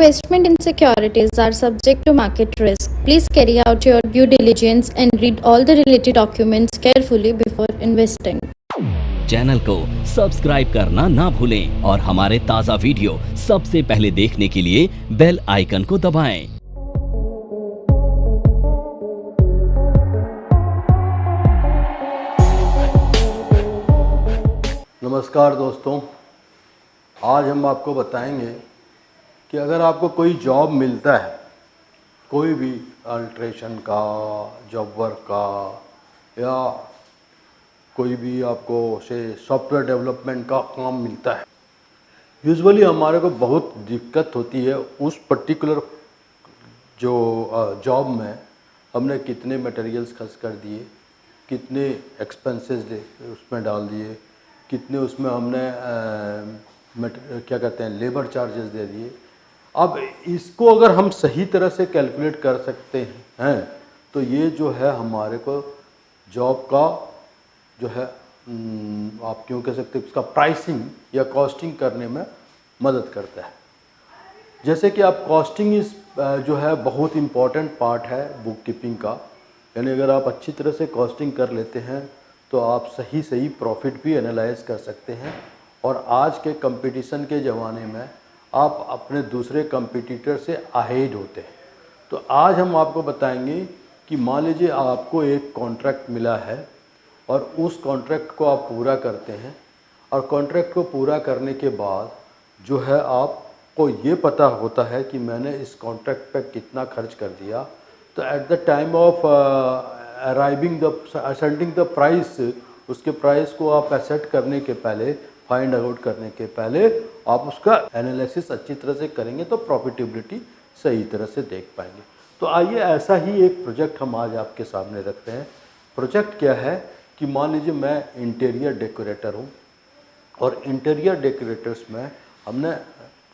Investment in securities are subject to market risk. Please carry out your due diligence and read all the related documents carefully before investing. Channel को subscribe करना ना भूलें और हमारे ताज़ा video सबसे पहले देखने के लिए बेल आइकन को दबाएं। नमस्कार दोस्तों, आज हम आपको बताएंगे कि अगर आपको कोई जॉब मिलता है, कोई भी अल्ट्रेशन का, जॉब वर्क का, या कोई भी आपको से सॉफ्टवेयर डेवलपमेंट का काम मिलता है, यूजुअली हमारे को बहुत दिक्कत होती है उस पर्टिकुलर जो जॉब में हमने कितने मटेरियल्स खर्च कर दिए, कितने एक्सपेंसेस उसमें डाल दिए, कितने उसमें हमने क्या कहते हैं लेबर चार्जेस दे दिए। अब इसको अगर हम सही तरह से कैलकुलेट कर सकते हैं तो ये जो है हमारे को जॉब का जो है आप क्यों कह सकते हैं उसका प्राइसिंग या कॉस्टिंग करने में मदद करता है। जैसे कि आप कॉस्टिंग इस जो है बहुत इम्पॉर्टेंट पार्ट है बुक कीपिंग का, यानी अगर आप अच्छी तरह से कॉस्टिंग कर लेते हैं तो आप सही प्रॉफिट भी एनालाइज कर सकते हैं। और आज के कंपटीशन के ज़माने में आप अपने दूसरे कंपटीटर से अहेड होते हैं। तो आज हम आपको बताएंगे कि मान लीजिए आपको एक कॉन्ट्रैक्ट मिला है और उस कॉन्ट्रैक्ट को आप पूरा करते हैं, और कॉन्ट्रैक्ट को पूरा करने के बाद जो है आपको ये पता होता है कि मैंने इस कॉन्ट्रैक्ट पे कितना खर्च कर दिया। तो at the time of arriving the ascending the price, उसके प्राइस को आप एसेट करने के पहले, फाइंड आउट करने के पहले आप उसका एनालिसिस अच्छी तरह से करेंगे तो प्रॉफिटेबिलिटी सही तरह से देख पाएंगे। तो आइए ऐसा ही एक प्रोजेक्ट हम आज आपके सामने रखते हैं। प्रोजेक्ट क्या है कि मान लीजिए मैं इंटीरियर डेकोरेटर हूँ, और इंटीरियर डेकोरेटर्स में हमने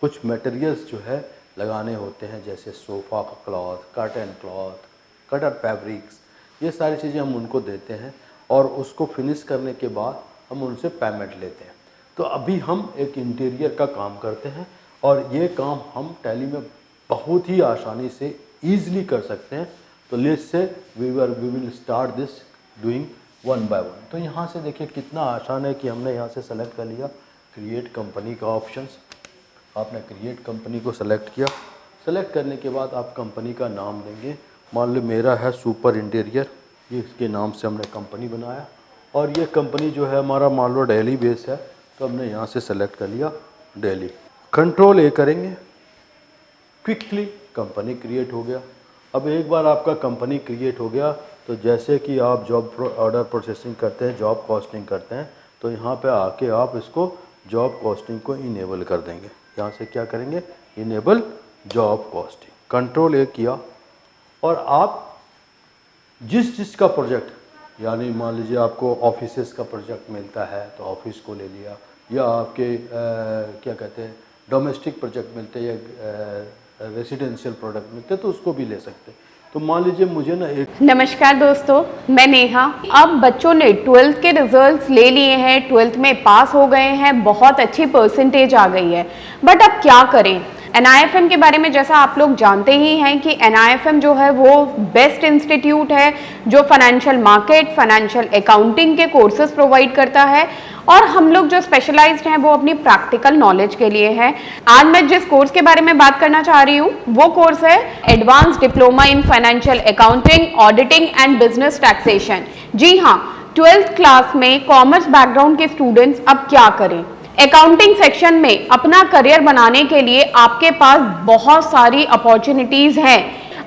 कुछ मटेरियल्स जो है लगाने होते हैं, जैसे सोफ़ा का cloth, curtain cloth, cutter fabrics, ये सारी चीज़ें हम उनको देते हैं और उसको फिनिश करने के बाद हम उनसे पेमेंट लेते हैं। तो अभी हम एक इंटीरियर का काम करते हैं और ये काम हम टैली में बहुत ही आसानी से ईज़िली कर सकते हैं। तो let's say we will start this doing one by one. तो यहाँ से देखिए कितना आसान है कि हमने यहाँ से सेलेक्ट कर लिया क्रिएट कंपनी का ऑप्शंस। आपने क्रिएट कंपनी को सेलेक्ट किया। सेलेक्ट करने के बाद आप कंपनी का नाम देंगे। मान लो मेरा है सुपर इंटीरियर, ये इसके नाम से हमने कंपनी बनाया। और ये कंपनी जो है हमारा मान लो दिल्ली बेस है, तो हमने यहाँ से सेलेक्ट कर लिया दिल्ली। कंट्रोल ए करेंगे, क्विकली कंपनी क्रिएट हो गया। अब एक बार आपका कंपनी क्रिएट हो गया तो जैसे कि आप जॉब ऑर्डर प्रोसेसिंग करते हैं, जॉब कॉस्टिंग करते हैं, तो यहाँ पे आके आप इसको जॉब कॉस्टिंग को इनेबल कर देंगे। यहाँ से क्या करेंगे, इनेबल जॉब कॉस्टिंग। कंट्रोल ए किया और आप जिस का प्रोजेक्ट, यानी मान लीजिए आपको ऑफिसेस का प्रोजेक्ट मिलता है तो ऑफिस को ले लिया, या आपके क्या कहते हैं डोमेस्टिक प्रोजेक्ट मिलते हैं या रेसिडेंशियल प्रोडक्ट मिलते हैं तो उसको भी ले सकते हैं। तो मान लीजिए मुझे ना एक नमस्कार दोस्तों, मैं नेहा। अब बच्चों ने 12th के रिजल्ट्स ले लिए हैं, 12th में पास हो गए हैं, बहुत अच्छी परसेंटेज आ गई है, बट अब क्या करें। NIFM के बारे में जैसा आप लोग जानते ही हैं कि NIFM जो है वो बेस्ट इंस्टीट्यूट है जो फाइनेंशियल मार्केट, फाइनेंशियल अकाउंटिंग के कोर्सेज प्रोवाइड करता है, और हम लोग जो स्पेशलाइज्ड हैं वो अपनी प्रैक्टिकल नॉलेज के लिए है। आज मैं जिस कोर्स के बारे में बात करना चाह रही हूँ वो कोर्स है advance diploma in financial accounting, auditing and business taxation. जी हाँ, 12th क्लास में कॉमर्स बैकग्राउंड के स्टूडेंट्स अब क्या करें। अकाउंटिंग सेक्शन में अपना करियर बनाने के लिए आपके पास बहुत सारी अपॉर्चुनिटीज हैं।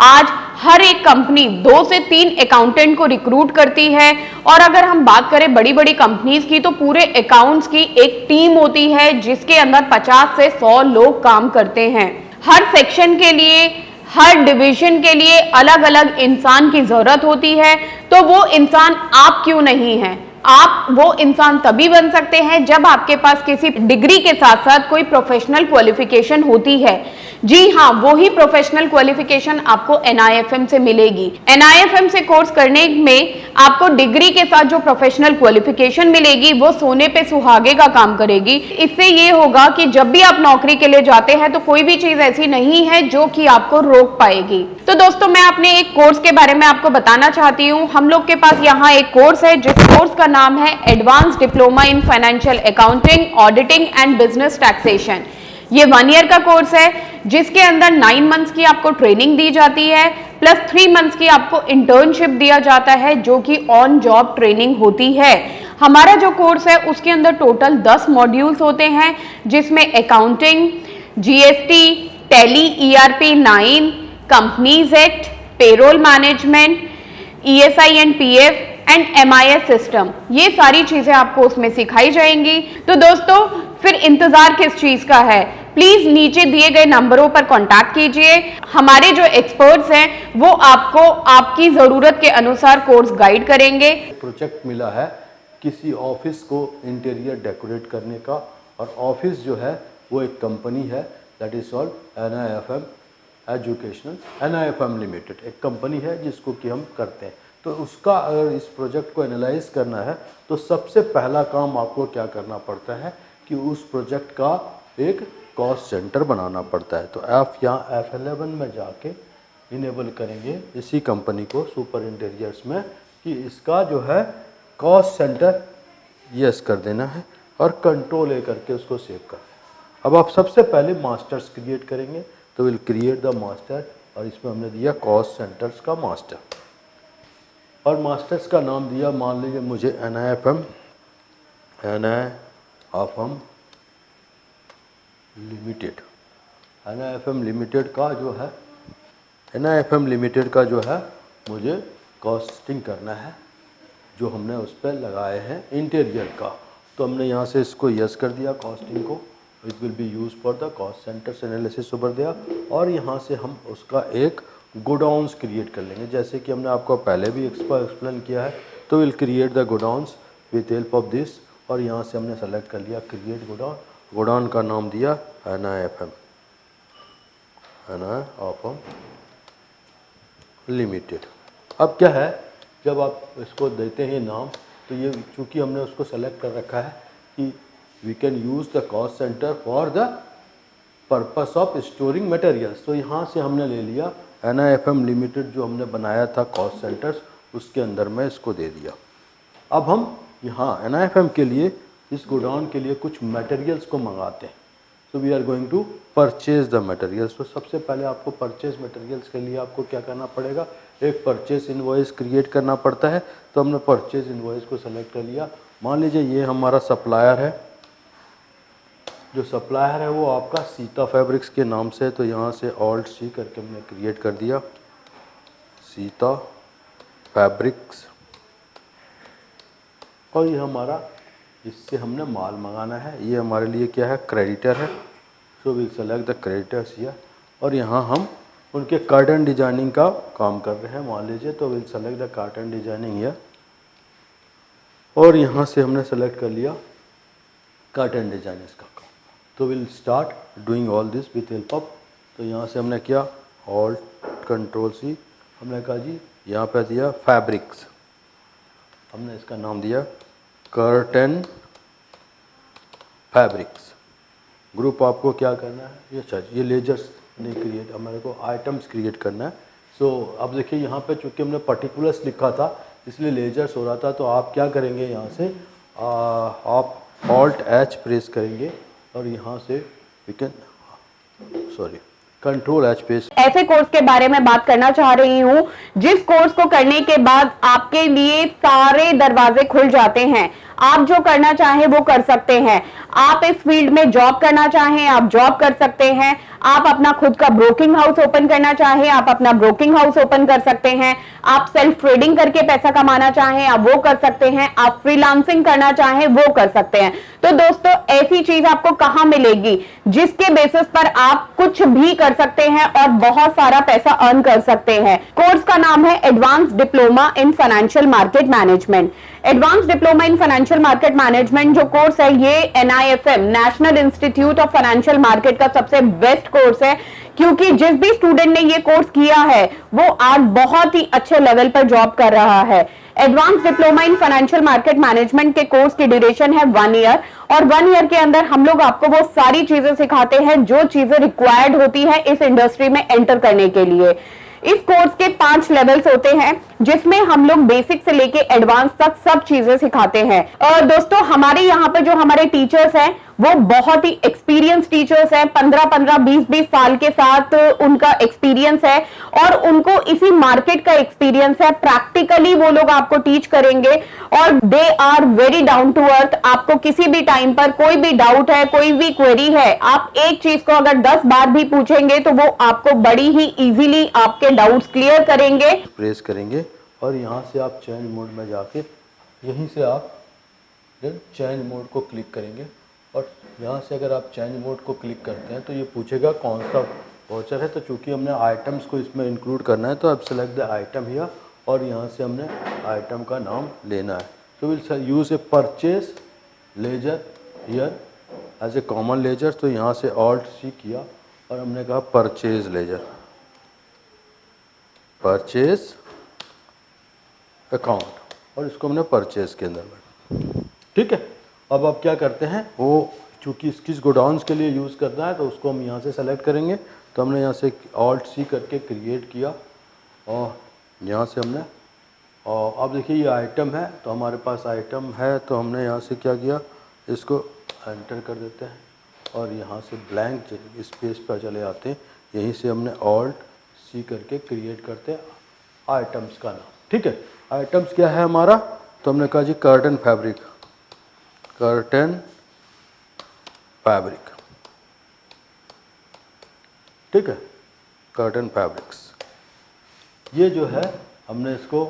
आज हर एक कंपनी 2 से 3 अकाउंटेंट को रिक्रूट करती है, और अगर हम बात करें बड़ी बड़ी कंपनीज की तो पूरे अकाउंट्स की एक टीम होती है जिसके अंदर 50 से 100 लोग काम करते हैं। हर सेक्शन के लिए, हर डिवीजन के लिए अलग अलग इंसान की जरूरत होती है, तो वो इंसान आप क्यों नहीं है। आप वो इंसान तभी बन सकते हैं जब आपके पास किसी डिग्री के साथ साथ कोई प्रोफेशनल क्वालिफिकेशन होती है। जी हाँ, वो ही प्रोफेशनल क्वालिफिकेशन आपको NIFM से मिलेगी। NIFM से कोर्स करने में आपको डिग्री के साथ जो प्रोफेशनल क्वालिफिकेशन मिलेगी वो सोने पे सुहागे का काम करेगी। इससे ये होगा कि जब भी आप नौकरी के लिए जाते हैं तो कोई भी चीज ऐसी नहीं है जो कि आपको रोक पाएगी। तो दोस्तों, मैं अपने एक कोर्स के बारे में आपको बताना चाहती हूँ। हम लोग के पास यहाँ एक कोर्स है जिस कोर्स का नाम है advance diploma in financial accounting, auditing and business taxation. ये 1 ईयर का कोर्स है जिसके अंदर 9 मंथ्स की आपको ट्रेनिंग दी जाती है प्लस 3 मंथ्स की आपको इंटर्नशिप दिया जाता है जो कि ऑन जॉब ट्रेनिंग होती है। हमारा जो कोर्स है उसके अंदर टोटल 10 मॉड्यूल्स होते हैं जिसमें accounting, GST, tally, ERP 9, companies act, payroll management, ESI and PF and MIS system, ये सारी चीजें आपको उसमें सिखाई जाएंगी। तो दोस्तों, फिर इंतजार किस चीज का है? प्लीज नीचे दिए गए नंबरों पर कांटेक्ट कीजिए। हमारे जो एक्सपर्ट्स हैं वो आपको आपकी जरूरत के अनुसार कोर्स गाइड करेंगे। प्रोजेक्ट मिला है किसी ऑफिस को इंटीरियर डेकोरेट करने का, और ऑफिस जो है वो एक कंपनी है, that is called NIFM educational, NIFM limited एक कंपनी है जिसको कि हम करते हैं। तो उसका अगर इस प्रोजेक्ट को एनालाइज करना है तो सबसे पहला काम आपको क्या करना पड़ता है कि उस प्रोजेक्ट का एक कॉस्ट सेंटर बनाना पड़ता है। तो आप यहाँ F11 में जाके इनेबल करेंगे इसी कंपनी को सुपर इंटीरियर्स में कि इसका जो है कॉस्ट सेंटर यस कर देना है और कंट्रोल A करके उसको सेव कर देना। अब आप सबसे पहले मास्टर्स क्रिएट करेंगे, तो विल क्रिएट द मास्टर, और इसमें हमने दिया कॉस्ट सेंटर्स का मास्टर, और मास्टर्स का नाम दिया, मान लीजिए मुझे NIFM लिमिटेड। NIFM लिमिटेड का जो है मुझे कॉस्टिंग करना है, जो हमने उस पर लगाए हैं इंटीरियर का। तो हमने यहाँ से इसको यस कर दिया कॉस्टिंग को, it will be use for the cost centres analysis over दिया, और यहाँ से हम उसका एक गोडाउन्स क्रिएट कर लेंगे, जैसे कि हमने आपको पहले भी एक्सप्लेन किया है। तो will create the godowns with help of this, और यहाँ से हमने सेलेक्ट कर लिया क्रिएट गोडाउन। गोडाउन का नाम दिया NIFM लिमिटेड। अब क्या है, जब आप इसको देते हैं नाम, तो ये चूँकि हमने उसको सेलेक्ट कर रखा है कि we can use the cost centre for the purpose of storing materials, तो यहाँ से हमने ले लिया NIFM लिमिटेड जो हमने बनाया था कॉस्ट सेंटर्स, उसके अंदर में इसको दे दिया। अब हम यहाँ NIFM के लिए, इस गोडाउन के लिए कुछ मटेरियल्स को मंगाते हैं। तो we are going to purchase the materials. तो सबसे पहले आपको परचेज मटेरियल्स के लिए आपको क्या करना पड़ेगा, एक परचेज इनवॉइस क्रिएट करना पड़ता है। तो हमने परचेज इनवॉइस को सेलेक्ट कर लिया। मान लीजिए ये हमारा सप्लायर है, जो सप्लायर है वो आपका सीता फैब्रिक्स के नाम से, तो यहाँ से ऑल्ट C करके हमने क्रिएट कर दिया सीता फैब्रिक्स, और ये हमारा, इससे हमने माल मंगाना है। ये हमारे लिए क्या है, क्रेडिटर है। So we select the creditors here, और यहाँ हम उनके कर्टन डिजाइनिंग का काम कर रहे हैं मान लीजिए, तो will select the curtain designing here, और यहाँ से हमने सेलेक्ट कर लिया कर्टन डिजाइनिंग का काम। तो will start doing all this with help of, तो यहाँ से हमने किया ऑल्ट कंट्रोल C, हमने कहा जी यहाँ पे दिया फैब्रिक्स, हमने इसका नाम दिया कर्टन फैब्रिक्स। ग्रुप आपको क्या करना है, ये लेजर्स नहीं क्रिएट, हमारे को आइटम्स क्रिएट करना है। सो अब देखिए यहाँ पे चूँकि हमने पर्टिकुलर्स लिखा था इसलिए लेजर्स हो रहा था, तो आप क्या करेंगे, यहाँ से आप ऑल्ट H प्रेस करेंगे, और यहाँ से we can control H press. ऐसे कोर्स के बारे में बात करना चाह रही हूँ जिस कोर्स को करने के बाद आपके लिए सारे दरवाजे खुल जाते हैं। आप जो करना चाहें वो कर सकते हैं। आप इस फील्ड में जॉब करना चाहें आप जॉब कर सकते हैं। आप अपना खुद का ब्रोकिंग हाउस ओपन करना चाहें आप अपना ब्रोकिंग हाउस ओपन कर सकते हैं। आप सेल्फ ट्रेडिंग करके पैसा कमाना चाहें आप वो कर सकते हैं। आप फ्रीलांसिंग करना चाहें वो कर सकते हैं। तो दोस्तों ऐसी चीज आपको कहां मिलेगी जिसके बेसिस पर आप कुछ भी कर सकते हैं और बहुत सारा पैसा अर्न कर सकते हैं। कोर्स का नाम है advance diploma in financial market management. Advance diploma in financial market management जो कोर्स है ये NIFM national institute of financial market का सबसे बेस्ट कोर्स है, क्योंकि जिस भी स्टूडेंट ने ये कोर्स किया है वो आज बहुत ही अच्छे लेवल पर जॉब कर रहा है। Advance diploma in financial market management के कोर्स की ड्यूरेशन है 1 ईयर और 1 ईयर के अंदर हम लोग आपको वो सारी चीजें सिखाते हैं जो चीजें रिक्वायर्ड होती है इस इंडस्ट्री में एंटर करने के लिए। इस कोर्स के 5 लेवल्स होते हैं जिसमें हम लोग बेसिक से लेके एडवांस तक सब चीजें सिखाते हैं। और दोस्तों हमारे यहाँ पर जो हमारे टीचर्स हैं वो बहुत ही एक्सपीरियंस टीचर्स हैं, 15-15 20-20 साल के साथ उनका एक्सपीरियंस है और उनको इसी मार्केट का एक्सपीरियंस है। प्रैक्टिकली वो लोग आपको टीच करेंगे और they are very down to earth. आपको किसी भी टाइम पर कोई भी डाउट है कोई भी क्वेरी है आप एक चीज को अगर 10 बार भी पूछेंगे तो वो आपको बड़ी ही इजीली आपके डाउट्स क्लियर करेंगे। प्रेस करेंगे और यहाँ से आप चेंज मोड में जाके यहीं से आप चेंज मोड को क्लिक करेंगे और यहाँ से अगर आप चेंज मोड को क्लिक करते हैं तो ये पूछेगा कौन सा वाउचर है। तो चूंकि हमने आइटम्स को इसमें इंक्लूड करना है तो अब सेलेक्ट द आइटम हियर और यहाँ से हमने आइटम का नाम लेना है। तो will use a purchase ledger here as a common ledger. तो यहाँ से Alt+C किया और हमने कहा परचेज लेजर, परचेज अकाउंट और इसको हमने परचेज के अंदर ठीक है। अब आप क्या करते हैं वो चूँकि किस गोडाउन्स के लिए यूज़ करना है तो उसको हम यहाँ से सेलेक्ट करेंगे। तो हमने यहाँ से Alt+C करके क्रिएट किया और यहाँ से हमने और अब देखिए ये आइटम है तो हमारे पास आइटम है तो हमने यहाँ से क्या किया इसको एंटर कर देते हैं और यहाँ से ब्लैंक स्पेस पर चले आते हैं। यहीं से हमने Alt+C करके क्रिएट करते हैं आइटम्स का नाम ठीक है। आइटम्स क्या है हमारा तो हमने कहा जी कर्टन फैब्रिक, कर्टन फैब्रिक ठीक है, कर्टन फैब्रिक्स। ये जो है हमने इसको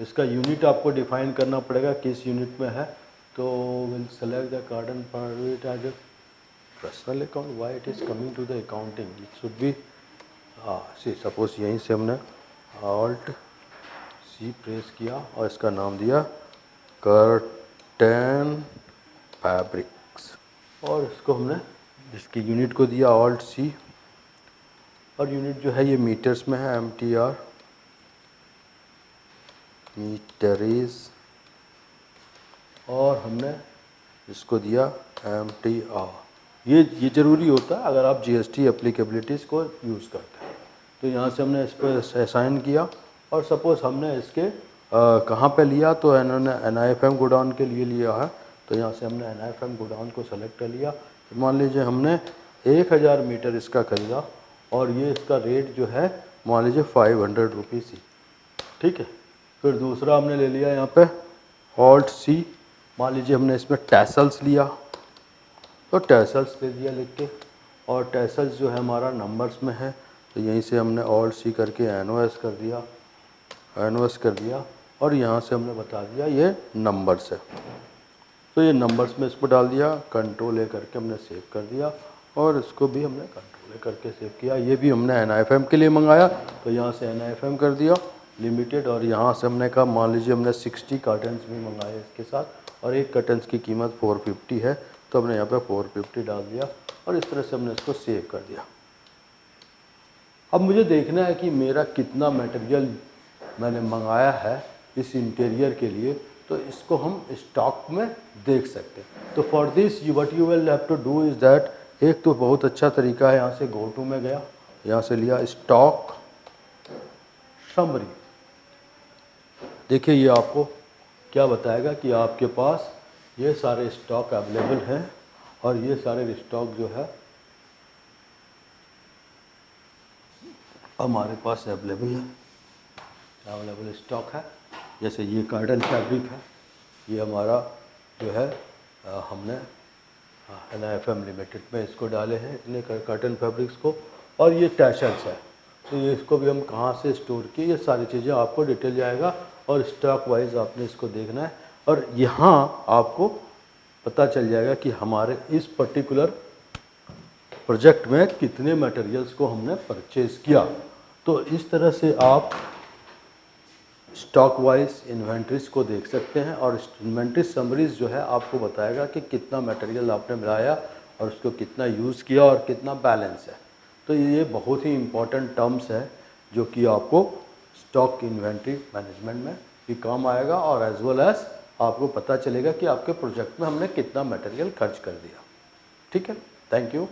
इसका यूनिट आपको डिफाइन करना पड़ेगा किस यूनिट में है। तो will select the curtain fabric as a personal account why it is coming to the accounting it should be see suppose यहीं से हमने Alt+C प्रेस किया और इसका नाम दिया कर्टन फैब्रिक्स और इसको हमने इसकी यूनिट को दिया Alt+C और यूनिट जो है ये मीटर्स में है MTR मीटरीज और हमने इसको दिया MTR। ये ज़रूरी होता है अगर आप GST एप्लीकेबिलिटीज़ को यूज़ करते हैं। तो यहाँ से हमने इस पर असाइन किया और सपोज़ हमने इसके कहाँ पे लिया तो इन्होंने NIFM गोडाउन के लिए लिया है तो यहाँ से हमने NIFM गोडाउन को सेलेक्ट कर लिया। तो मान लीजिए हमने 1000 मीटर इसका खरीदा और ये इसका रेट जो है मान लीजिए 500 रुपीज़ ही ठीक है। फिर दूसरा हमने ले लिया यहाँ पे Alt+C, मान लीजिए हमने इसमें टैसल्स लिया तो टैसल्स ले दिया लिख के और टैसल्स जो है हमारा नंबर्स में है तो यहीं से हमने Alt+C करके NOS कर दिया और यहाँ से हमने बता दिया ये नंबर्स है। तो ये नंबर्स में इसको डाल दिया, कंट्रोल A करके हमने सेव कर दिया और इसको भी हमने कंट्रोल A करके सेव किया। ये भी हमने NIFM के लिए मंगाया तो यहाँ से NIFM कर दिया लिमिटेड और यहाँ से हमने कहा मान लीजिए हमने 60 कर्टन्स भी मंगाए इसके साथ और एक कर्टन्स की कीमत 450 है तो हमने यहाँ पे 450 डाल दिया और इस तरह से हमने इसको सेव कर दिया। अब मुझे देखना है कि मेरा कितना मटेरियल मैंने मंगाया है इस इंटीरियर के लिए तो इसको हम स्टॉक में देख सकते हैं। तो for this what you will have to do is that एक तो बहुत अच्छा तरीका है यहाँ से गो टू में गया, यहाँ से लिया स्टॉक समरी। देखिए ये आपको क्या बताएगा कि आपके पास ये सारे स्टॉक अवेलेबल हैं और ये सारे स्टॉक जो है हमारे पास अवेलेबल स्टॉक है। जैसे ये कर्टन फैब्रिक है, ये हमारा जो है हमने NIFM लिमिटेड में इसको डाले हैं, इतने कॉटन फैब्रिक्स को। और ये टैशल्स है, तो ये इसको भी हम कहाँ से स्टोर किए, ये सारी चीज़ें आपको डिटेल जाएगा और स्टॉक वाइज आपने इसको देखना है। और यहाँ आपको पता चल जाएगा कि हमारे इस पर्टिकुलर प्रोजेक्ट में कितने मटेरियल्स को हमने परचेज़ किया। तो इस तरह से आप स्टॉक वाइज इन्वेंट्रीज को देख सकते हैं, और इन्वेंट्री समरीज जो है आपको बताएगा कि कितना मटेरियल आपने मिलाया और उसको कितना यूज़ किया और कितना बैलेंस है। तो ये बहुत ही इम्पोर्टेंट टर्म्स है जो कि आपको स्टॉक इन्वेंट्री मैनेजमेंट में भी काम आएगा, और एज वेल एज आपको पता चलेगा कि आपके प्रोजेक्ट में हमने कितना मटेरियल खर्च कर दिया। ठीक है, थैंक यू।